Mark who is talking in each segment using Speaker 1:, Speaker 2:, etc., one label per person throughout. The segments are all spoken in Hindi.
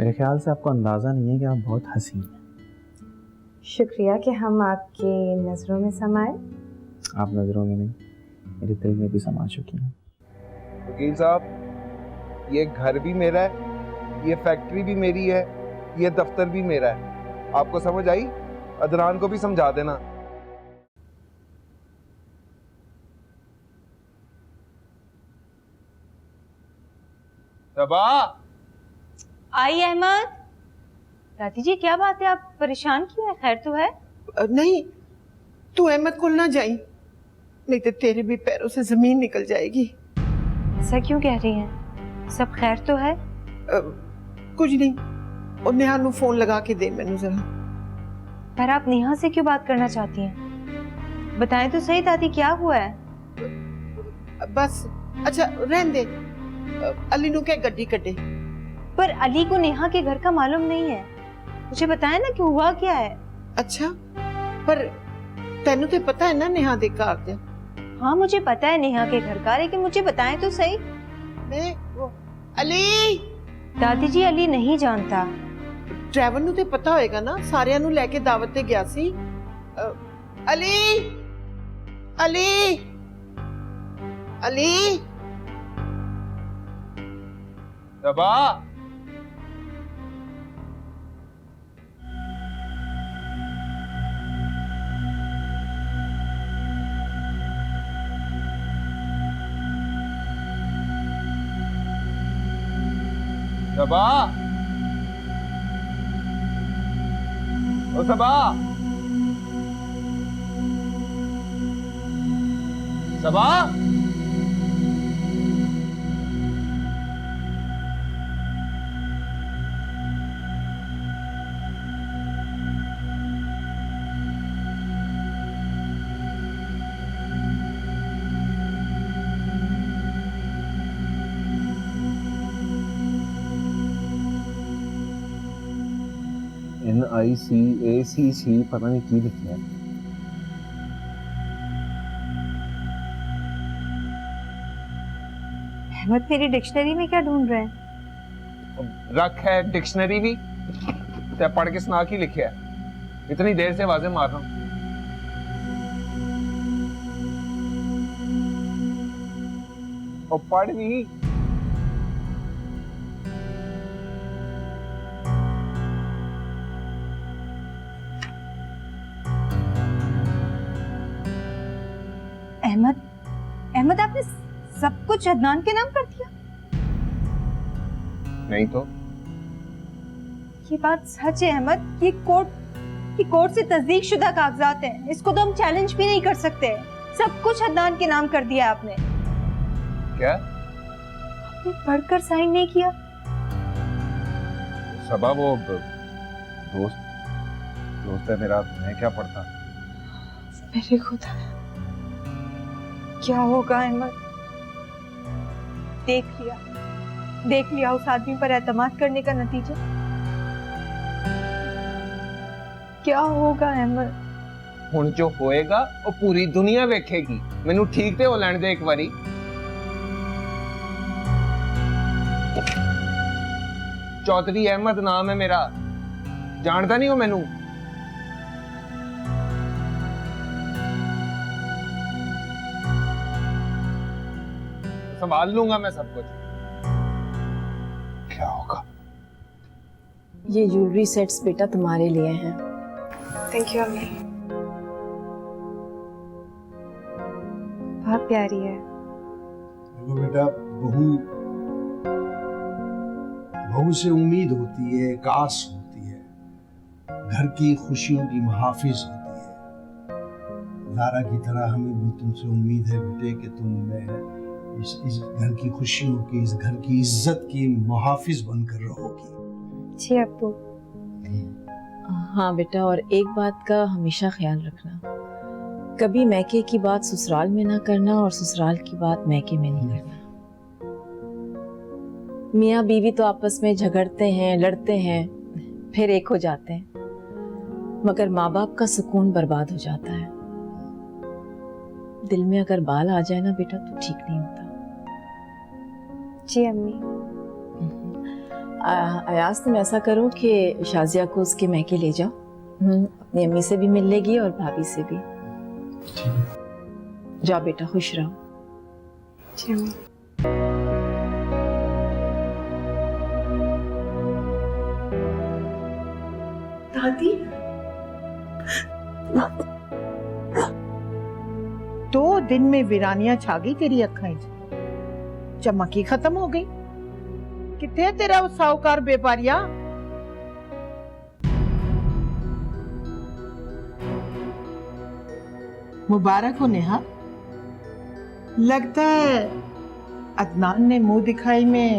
Speaker 1: मेरे ख्याल से आपको अंदाज़ा नहीं है कि आप बहुत हसीन हैं।
Speaker 2: शुक्रिया कि हम आपकी नज़रों में समाए।
Speaker 1: आप नज़रों में नहीं, मेरे दिल में भी समा चुकी हैं।
Speaker 3: वकील साहब, ये घर भी मेरा है, ये फैक्ट्री भी मेरी है, ये दफ्तर भी मेरा है। आपको समझ आई? अदनान को भी समझा देना। सबा!
Speaker 4: आई अहमद। दादी जी क्या बात है, आप परेशान क्यों है? खैर तो है?
Speaker 5: नहीं, तू अहमद को ना जाई, नहीं तो तेरे भी पैरों से जमीन निकल जाएगी।
Speaker 4: ऐसा क्यों कह रही हैं? सब खैर तो है?
Speaker 5: कुछ नहीं, और नेहा नू फोन लगा के दे मैनू जरा।
Speaker 4: पर आप नेहा से क्यों बात करना चाहती हैं? बताएं तो सही दादी, क्या हुआ है?
Speaker 5: बस अच्छा रहन दे, अली नू क्या गड्डी कटे।
Speaker 4: पर अली को नेहा के घर का मालूम नहीं है, मुझे बताएं ना कि हुआ क्या है।
Speaker 5: अच्छा, पर तेनू तो पता है ना नेहा दे घर दे?
Speaker 4: हाँ मुझे पता है नेहा के घर का, लेकिन मुझे बताएं तो सही।
Speaker 5: वो अली।
Speaker 4: दादी जी अली नहीं जानता।
Speaker 5: ड्राइवर नू तो पता होएगा ना, सारियां नू लेके दावत ते गया सी। अली, अली, अली।
Speaker 3: सबा! सबा! ओ सबा! सबा! NICACC पता नहीं की लिखा है।
Speaker 4: अहमद मेरी डिक्शनरी में क्या ढूंढ रहे हैं?
Speaker 3: रख है डिक्शनरी भी, ते पढ़ के सुना की लिखे है। इतनी देर से आवाजें मार रहा हूं। और पढ़ भी।
Speaker 4: अहमद, अहमद आपने सब कुछ अदनान के नाम कर दिया?
Speaker 3: नहीं तो
Speaker 4: ये बात सच है अहमद, ये कोर्ट से तस्दीक शुदा कागजात हैं, इसको तो हम चैलेंज भी नहीं कर सकते। सब कुछ अदनान के नाम कर दिया आपने।
Speaker 3: क्या?
Speaker 4: आपने पढ़कर साइन नहीं किया?
Speaker 3: सबा वो दोस्त है मेरा, मैं क्या पढ़ता।
Speaker 4: मेरे खुदा, क्या होगा अहमद? देख लिया उस आदमी पर एतमाद करने का नतीजा। क्या होगा अहमद?
Speaker 3: हुण जो होएगा वो पूरी दुनिया वेखेगी। मैनू ठीक ते हो लैण दे एक बारी। चौधरी अहमद नाम है मेरा, जानता नहीं हो मैनू? संभाल लूंगा मैं सब कुछ। क्या होगा?
Speaker 6: ये ज्वेलरी सेट्स बेटा तुम्हारे लिए हैं।
Speaker 2: थैंक यू अम्मी। बहुत प्यारी है।
Speaker 7: देखो बेटा, बहू से उम्मीद होती है, काश होती है, घर की खुशियों की मुहाफिज होती है। ज़ारा की तरह हमें भी तुमसे उम्मीद है बेटे कि तुम इस घर की खुशियों की, इस घर की इज्जत की मुहाफिज बनकर रहोगी।
Speaker 2: जी अब्बू।
Speaker 6: हाँ बेटा, और एक बात का हमेशा ख्याल रखना, कभी मैके की बात ससुराल में ना करना और ससुराल की बात मैके में नहीं करना। मियाँ बीवी तो आपस में झगड़ते हैं, लड़ते हैं, फिर एक हो जाते हैं, मगर माँ बाप का सुकून बर्बाद हो जाता है। दिल में अगर बाल आ जाए ना बेटा तो ठीक नहीं होता।
Speaker 2: जी अम्मी।
Speaker 6: अयाज तुम ऐसा करो कि शाजिया को उसके मैके ले जाओ। अपनी अम्मी से भी मिल लेगी और भाभी से भी। जाओ बेटा, खुश रहो।
Speaker 2: जी अम्मी।
Speaker 5: दादी 2 दिन में वीरानियां छा गई तेरी अखां च, चमक ही खत्म हो गई। किथे तेरा वो साहूकार व्यापारिया? मुबारक हो नेहा। लगता है अदनान ने मुंह दिखाई में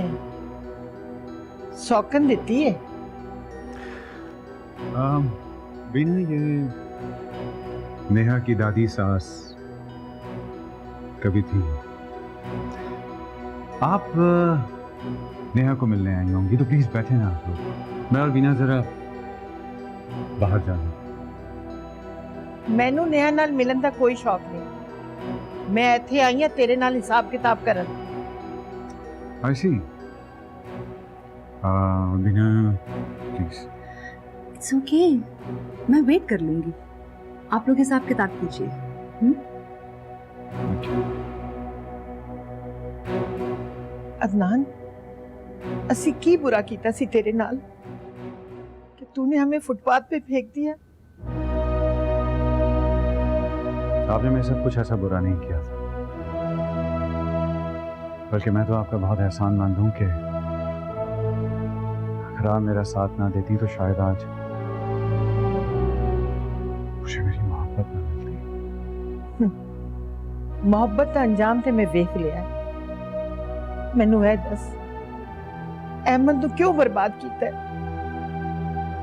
Speaker 5: सौकन देती है।
Speaker 8: बीना, ये नेहा की दादी सास कभी थी। आप नेहा को मिलने आई होंगी तो प्लीज बैठे ना आप लोग। मैं और बीना जरा बाहर जाना।
Speaker 5: मैनू नेहा नाल मिलन का कोई शौक नहीं। मैं इत्थे आई हां तेरे नाल हिसाब किताब करन।
Speaker 8: ऐसी बीना प्लीज।
Speaker 9: इट्स ओके, मैं वेट कर लूंगी। आप लोग हिसाब किताब कीजिए।
Speaker 5: अदनान, असी की बुरा कीता सी तेरे नाल कि तूने हमें फुटपाथ पे फेंक दिया?
Speaker 8: आपने मेरे साथ कुछ ऐसा बुरा नहीं किया था, बल्कि मैं तो आपका बहुत एहसानमंद हूं कि अगर आप मेरा साथ ना देती तो शायद आज मुझे मेरी मोहब्बत ना मिलती।
Speaker 5: मोहब्बत का अंजाम ते मैं वेख लिया। मैनू है दस, अहमद तू क्यों बर्बाद कीता है?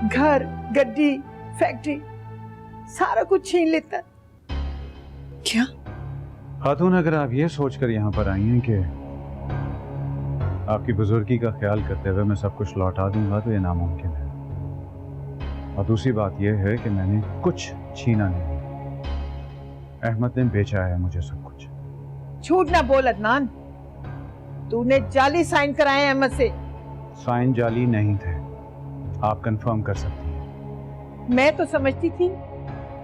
Speaker 5: घर, गड्डी, फैक्ट्री, सारा कुछ छीन लेता है। क्या
Speaker 8: खातून, अगर आप ये सोचकर यहाँ पर आई हैं कि आपकी बुजुर्गी का ख्याल करते हुए मैं सब कुछ लौटा दूंगा तो ये नामुमकिन है। और दूसरी बात यह है कि मैंने कुछ छीना नहीं, अहमद ने बेचा है मुझे सब कुछ।
Speaker 5: झूठ ना बोल अदनान, तूने जाली साइन कराए अहमद से।
Speaker 8: साइन जाली नहीं थे, आप कंफर्म कर सकती हैं।
Speaker 5: मैं तो समझती थी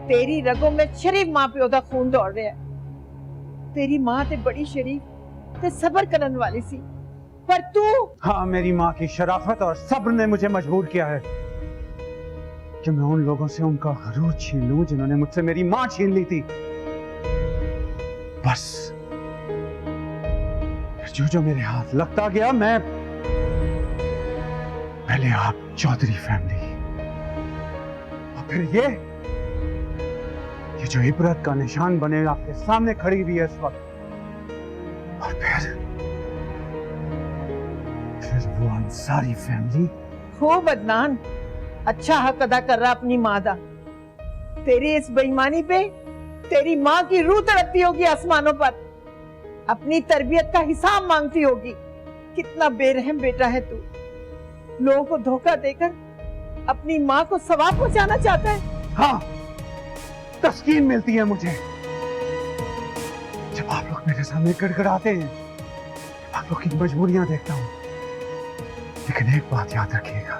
Speaker 5: तेरी रगों में शरीफ मां प्यो दा खून दौड़ रहा है। तेरी मां ते बड़ी शरीफ ते सब्र करने वाली सी, पर तू।
Speaker 8: हाँ, मेरी माँ की शराफत और सब्र ने मुझे मजबूर किया है कि मैं उन लोगों से उनका गरूर छीन लूं जिन्होंने मुझसे मेरी माँ छीन ली थी। बस जो जो मेरे हाथ लगता गया, मैं पहले आप चौधरी फैमिली और फिर ये जो इबरत का निशान बने आपके सामने खड़ी हुई है इस वक्त, और फिर वो अंसारी फैमिली।
Speaker 5: खूब अदनान, अच्छा हक अदा कर रहा अपनी माँ दा। तेरी इस बेईमानी पे तेरी माँ की रूह तड़पती होगी आसमानों पर, अपनी तरबियत का हिसाब मांगती होगी। कितना बेरहम बेटा है तू, लोगों को धोखा देकर अपनी माँ को सवाब पहुंचाना चाहता है।
Speaker 8: हाँ, तस्कीन मिलती है मुझे जब आप लोग मेरे सामने गड़गड़ाते हैं, आप लोग की मजबूरियां देखता हूं। लेकिन एक बात याद रखिएगा,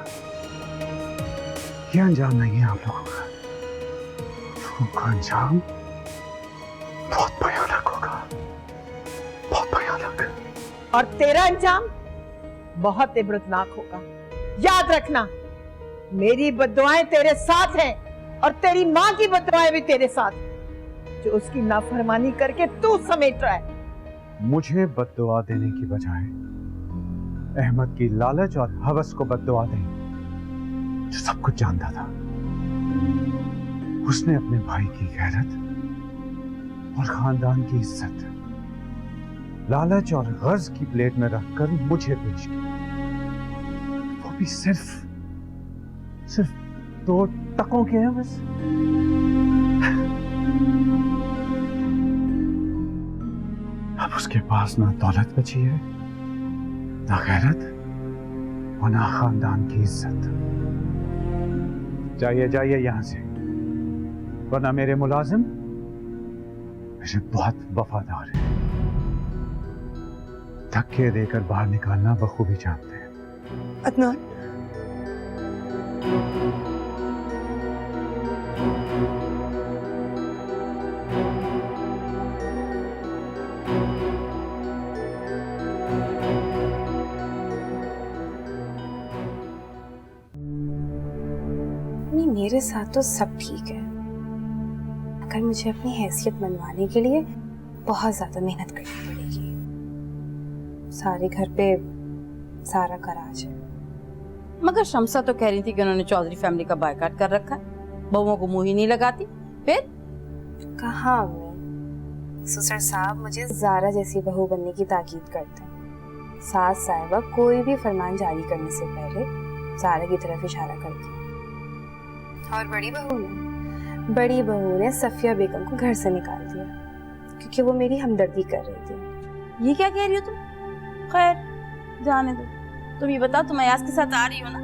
Speaker 8: ये अंजाम नहीं है आप लोगों का। उनका अंजाम बहुत भयानक होगा, बहुत भयानक।
Speaker 5: और तेरा अंजाम बहुत इबरतनाक होगा। याद रखना, मेरी बद्दुआएं तेरे साथ हैं और तेरी माँ की बद्दुआएं भी तेरे साथ, जो उसकी नाफरमानी करके तू समेट रहा है।
Speaker 8: मुझे बद्दुआ देने की बजाय अहमद की लालच और हवस को बद्दुआ दें, जो सब कुछ जानता था। उसने अपने भाई की गैरत और खानदान की इज्जत लालच और गर्ज की प्लेट में रखकर मुझे पेश की, वो भी सिर्फ 2 टकों के हैं बस। अब उसके पास ना दौलत बची है, ना गैरत और ना खानदान की इज्जत। जाइए जाइए यहां से, वरना मेरे मुलाजिम मुझे बहुत वफादार है, धक्के देकर बाहर निकालना बखूबी जानते हैं।
Speaker 9: अदनान,
Speaker 2: नहीं, मेरे साथ तो सब ठीक है, मगर मुझे अपनी हैसियत बनवाने के लिए बहुत ज्यादा मेहनत करनी पड़ेगी। सारे घर पे सारा का राज है।
Speaker 10: मगर शमसा तो कह रही थी कि उन्होंने चौधरी फैमिली का बायकॉट कर रखा है, बहुओं को मुंह ही नहीं लगाती। फिर
Speaker 2: कहाँ मैं, ससुर साहब मुझे ज़ारा जैसी बहू बनने की ताकीद करते हैं। सास साहिबा कोई भी फरमान जारी करने से पहले ज़ारा की तरफ इशारा करती है। और बड़ी बहू ने सफिया बेगम को घर से निकाल दिया क्योंकि वो मेरी हमदर्दी कर रही थी।
Speaker 10: ये क्या कह रही हो तुम? खैर जाने दो। तुम ये बताओ, तुम अयाज के साथ आ रही हो ना?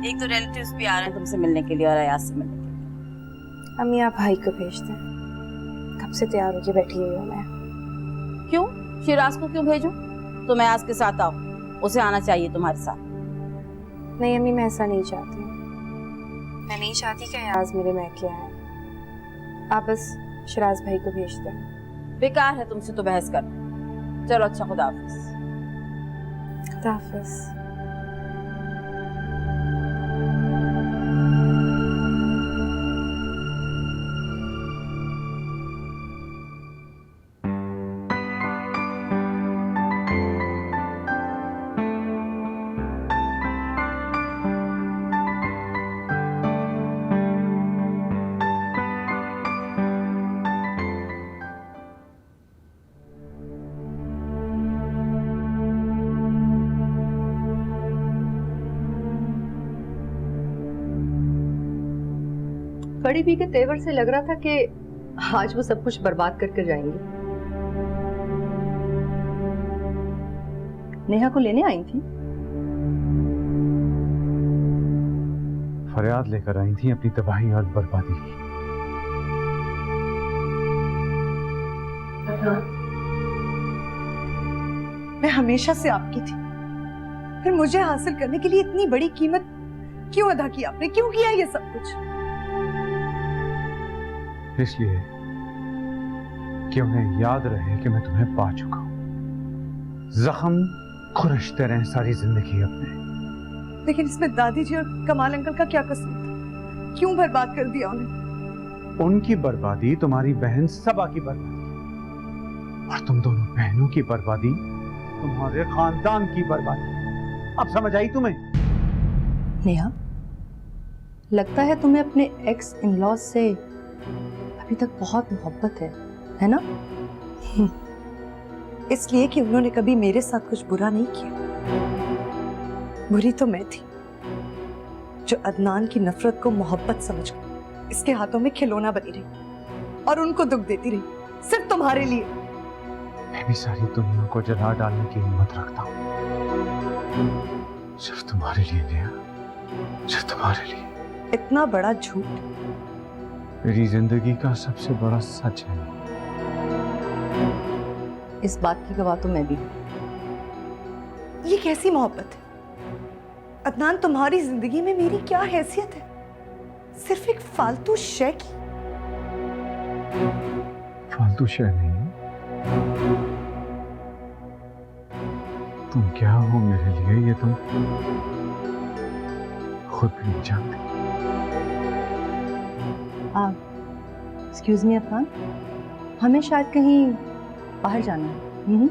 Speaker 10: एक तो रिलेटिव्स भी आ रहे हैं तुमसे मिलने के लिए और अयाज से मिलने के लिए।
Speaker 2: अम्मी आप भाई को भेज दें, कब से तैयार होके बैठी हुई हूँ मैं।
Speaker 10: क्यों? शिराज को क्यों भेजूं? तुम अयाज के साथ आओ, उसे आना चाहिए तुम्हारे साथ।
Speaker 2: नहीं अम्मी, मैं ऐसा नहीं चाहती। मैं नहीं चाहती कि अयाज मेरे मैके आए। आप बस शिराज भाई को भेज दें।
Speaker 10: बेकार है तुमसे तो बहस करना। चलो अच्छा, खुदा हाफिज।
Speaker 2: खुदा हाफिज।
Speaker 9: बड़ी बी के तेवर से लग रहा था कि आज वो सब कुछ बर्बाद करके जाएंगे। नेहा को लेने आई थी।
Speaker 8: फरियाद लेकर आई थी अपनी तबाही और बर्बादी की।
Speaker 5: मैं हमेशा से आपकी थी, फिर मुझे हासिल करने के लिए इतनी बड़ी कीमत क्यों अदा की आपने? क्यों किया ये सब कुछ?
Speaker 8: इसलिए कि उन्हें याद रहे कि मैं तुम्हें पा चुका हूं। जख्म खुरशते रहे सारी जिंदगी अपने।
Speaker 5: लेकिन इसमें दादी जी और कमाल अंकल का क्या कसूर था? क्यों बर्बाद कर दिया उन्हें?
Speaker 8: उनकी बर्बादी तुम्हारी बहन सबा की बर्बादी, और तुम दोनों बहनों की बर्बादी तुम्हारे खानदान की बर्बादी। अब समझ आई तुम्हें?
Speaker 9: नेहा, लगता है तुम्हें अपने एक्स इन लॉ से अभी तक बहुत मोहब्बत है ना?
Speaker 5: इसलिए कि उन्होंने कभी मेरे साथ कुछ बुरा नहीं किया। बुरी तो मैं थी जो अदनान की नफरत को मोहब्बत समझकर इसके हाथों में खिलौना बनी रही और उनको दुख देती रही सिर्फ तुम्हारे लिए।
Speaker 8: मैं भी सारी दुनिया को जला डालने की हिम्मत रखता हूँ, सिर्फ तुम्हारे लिए नेहा, सिर्फ तुम्हारे लिए।
Speaker 5: इतना बड़ा झूठ
Speaker 8: मेरी जिंदगी का सबसे बड़ा सच है।
Speaker 9: इस बात की गवाह तो मैं भी हूं।
Speaker 5: ये कैसी मोहब्बत है? अदनान तुम्हारी जिंदगी में मेरी क्या हैसियत है? सिर्फ एक फालतू शय की।
Speaker 8: फालतू शय नहीं है। तुम क्या हो मेरे लिए ये तुम खुद भी नहीं जानते।
Speaker 9: एक्सक्यूज मी अदनान, हमें शायद कहीं बाहर जाना है।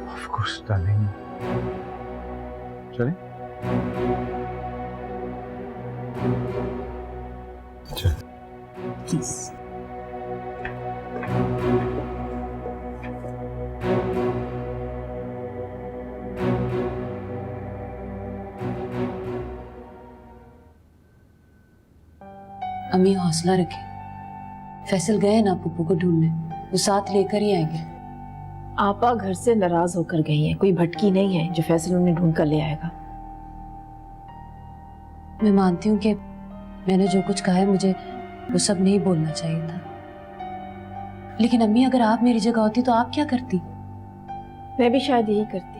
Speaker 8: ऑफ कोर्स डार्लिंग, चलें? चल
Speaker 9: प्लीज।
Speaker 6: अम्मी हौसला रखें, फैसल गए ना पप्पू को ढूंढने, वो साथ लेकर ही आएंगे।
Speaker 10: आपा घर से नाराज होकर गई है, कोई भटकी नहीं है जो फैसल उन्हें ढूंढ कर ले आएगा।
Speaker 6: मैं मानती हूँ कि मैंने जो कुछ कहा है मुझे वो सब नहीं बोलना चाहिए था, लेकिन अम्मी अगर आप मेरी जगह होती तो आप क्या करती?
Speaker 10: मैं भी शायद यही करती,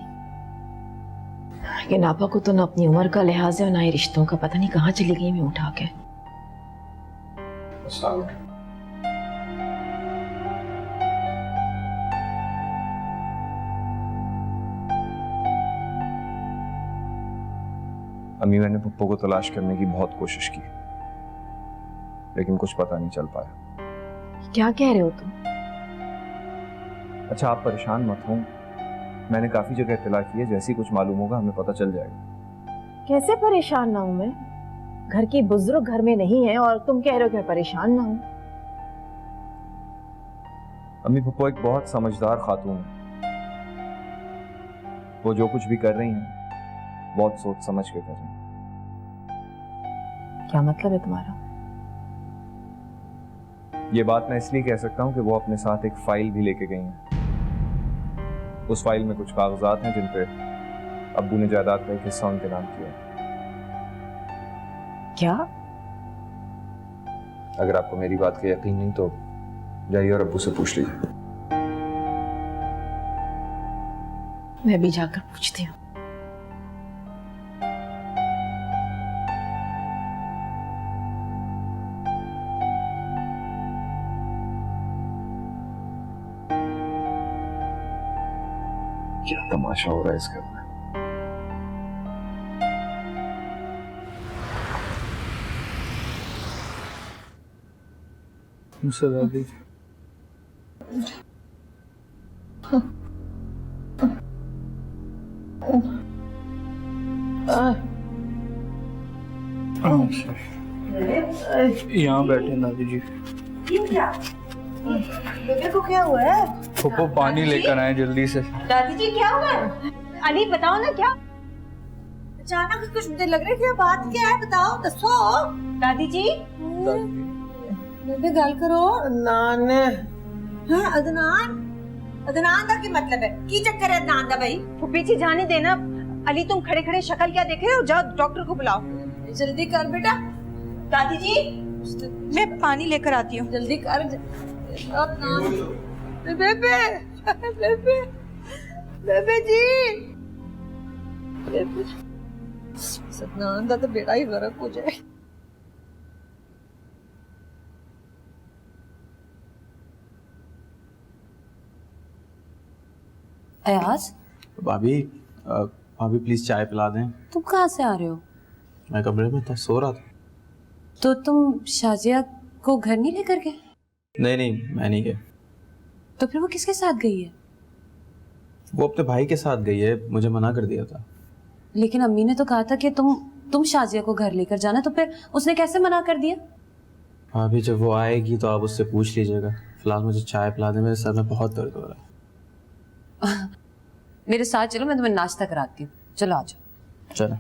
Speaker 6: लेकिन आपा को तो ना अपनी उम्र का लिहाज है और ना ही रिश्तों का, पता नहीं कहाँ चली गई मैं उठा के।
Speaker 3: अम्मी, मैंने पप्पू को तलाश करने की बहुत कोशिश की, लेकिन कुछ पता नहीं चल पाया।
Speaker 6: क्या कह रहे हो तुम?
Speaker 3: अच्छा, आप परेशान मत हो, मैंने काफी जगह इत्तला की है, जैसे ही कुछ मालूम होगा हमें पता चल जाएगा।
Speaker 6: कैसे परेशान ना हूं मैं? घर की बुजुर्ग घर में नहीं है और तुम कह रहे हो कि मैं परेशान ना हूं?
Speaker 3: अम्मी, पप्पू एक बहुत समझदार खातून है, वो जो कुछ भी कर रही हैं बहुत सोच समझ के कर रही हैं।
Speaker 6: क्या मतलब है तुम्हारा?
Speaker 3: ये बात मैं इसलिए कह सकता हूँ कि वो अपने साथ एक फाइल भी लेके गई हैं। उस फाइल में कुछ कागजात हैं जिन पे अब्बू ने जायदाद का एक हिस्सा उनके नाम किया है।
Speaker 6: क्या?
Speaker 3: अगर आपको मेरी बात का यकीन नहीं तो जाइए और अब्बू से पूछ लीजिए।
Speaker 6: मैं भी जाकर पूछती हूँ।
Speaker 3: क्या तमाशा हो रहा है इस घर में।
Speaker 1: दादी यहाँ बैठे दादी जी।
Speaker 4: बेटे को क्या हुआ है?
Speaker 1: पप्पू पानी लेकर आए जल्दी से।
Speaker 4: दादी जी क्या हुआ है? अली बताओ ना, क्या अचानक कुछ मुझे लग रहा है, क्या बात क्या है, बताओ दसो। दादी जी बेबे गल करो।
Speaker 5: अदनान
Speaker 4: हाँ अदनान, अदनान का क्या मतलब है? की चक्कर है अदनान का? भाई फुप्पी जी जाने देना। अली तुम खड़े खड़े शक्ल क्या देख रहे हो? जाओ डॉक्टर को बुलाओ। जल्दी कर बेटा। दादी जी मैं पानी लेकर आती हूँ, जल्दी कर। बेबे बेबे बेबे जी, बेबे सदनान दा तो बेड़ा ही गरक हो जाए।
Speaker 10: अयाज,
Speaker 1: भाभी प्लीज चाय पिला दें।
Speaker 10: तुम कहाँ से आ रहे हो?
Speaker 1: मैं कमरे में था, सो रहा था।
Speaker 10: तो तुम शाजिया को घर नहीं लेकर गए?
Speaker 1: नहीं, मैं नहीं गया।
Speaker 10: तो फिर वो किसके साथ गई है?
Speaker 1: वो अपने भाई के साथ गई है, मुझे मना कर दिया था।
Speaker 10: लेकिन अम्मी ने तो कहा था कि तुम शाजिया को घर लेकर जाना, तो फिर उसने कैसे मना कर दिया?
Speaker 1: भाभी जब वो आएगी तो आप उससे पूछ लीजिएगा। फिलहाल मुझे चाय पिला दें, मेरे सर में बहुत दर्द हो रहा है।
Speaker 10: मेरे साथ चलो, मैं तुम्हें नाश्ता कराती हूँ। चलो आ जाओ।
Speaker 1: चलो।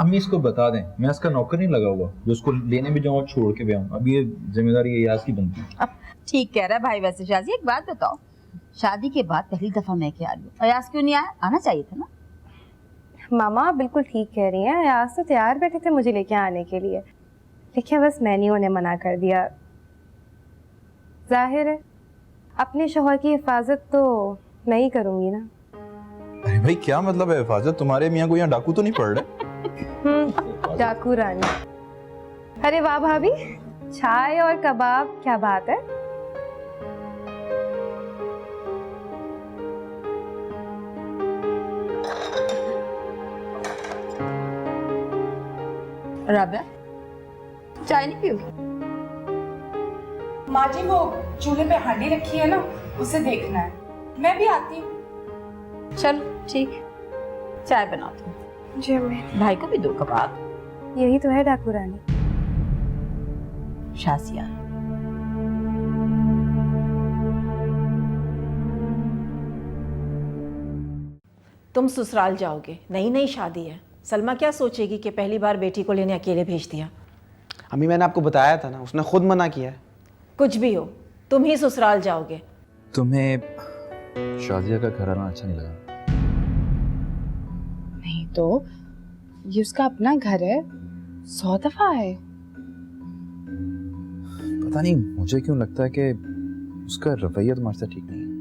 Speaker 1: अम्मी इसको बता दें, मैं इसका नौकर नहीं लगा हुआ जो उसको लेने भी जाऊँ और छोड़ के भी आऊँ। अब ये जिम्मेदारी अयाज की बनती है।
Speaker 11: अब ठीक कह रहा है भाई। वैसे शाजी एक बात बताओ, शादी के बाद पहली दफा मैं क्या आ रही हूँ, अयाज क्यों नहीं आया? आना चाहिए था ना।
Speaker 2: मामा बिल्कुल ठीक कह रही हैं, अयाज तो तैयार बैठे थे मुझे लेके आने के लिए, लेकिन बस मैंने उन्हें मना कर दिया। जाहिर है अपने शौहर की हिफाजत तो मैं ही करूंगी ना।
Speaker 12: अरे भाई क्या मतलब है हिफाजत? तुम्हारे मियाँ को यहाँ डाकू तो नहीं पड़ रहे?
Speaker 2: डाकू रानी। अरे वाह भाभी, चाय और कबाब, क्या बात है।
Speaker 11: राबिया चाय नहीं पियोगी?
Speaker 13: माँ जी वो चूल्हे पे हांडी रखी है ना, उसे देखना है। मैं भी आती हूँ।
Speaker 11: चलो ठीक, चाय बनाती हूँ।
Speaker 2: जी मैं
Speaker 11: भाई को भी दो कबाब।
Speaker 2: यही तो है डाकू रानी।
Speaker 11: शाजिया
Speaker 6: तुम ससुराल जाओगे, नई नई शादी है। सलमा क्या सोचेगी कि पहली बार बेटी को लेने अकेले भेज दिया।
Speaker 14: अम्मी मैंने आपको बताया था ना, उसने खुद मना किया है।
Speaker 6: कुछ भी हो, तुम ही ससुराल जाओगे।
Speaker 12: तुम्हें शाजिया का घर आना अच्छा नहीं लगा?
Speaker 2: नहीं तो ये उसका अपना घर है, 100 दफा है।
Speaker 12: पता नहीं मुझे क्यों लगता है कि उसका रवैया तुम्हारे साथ ठीक नहीं है।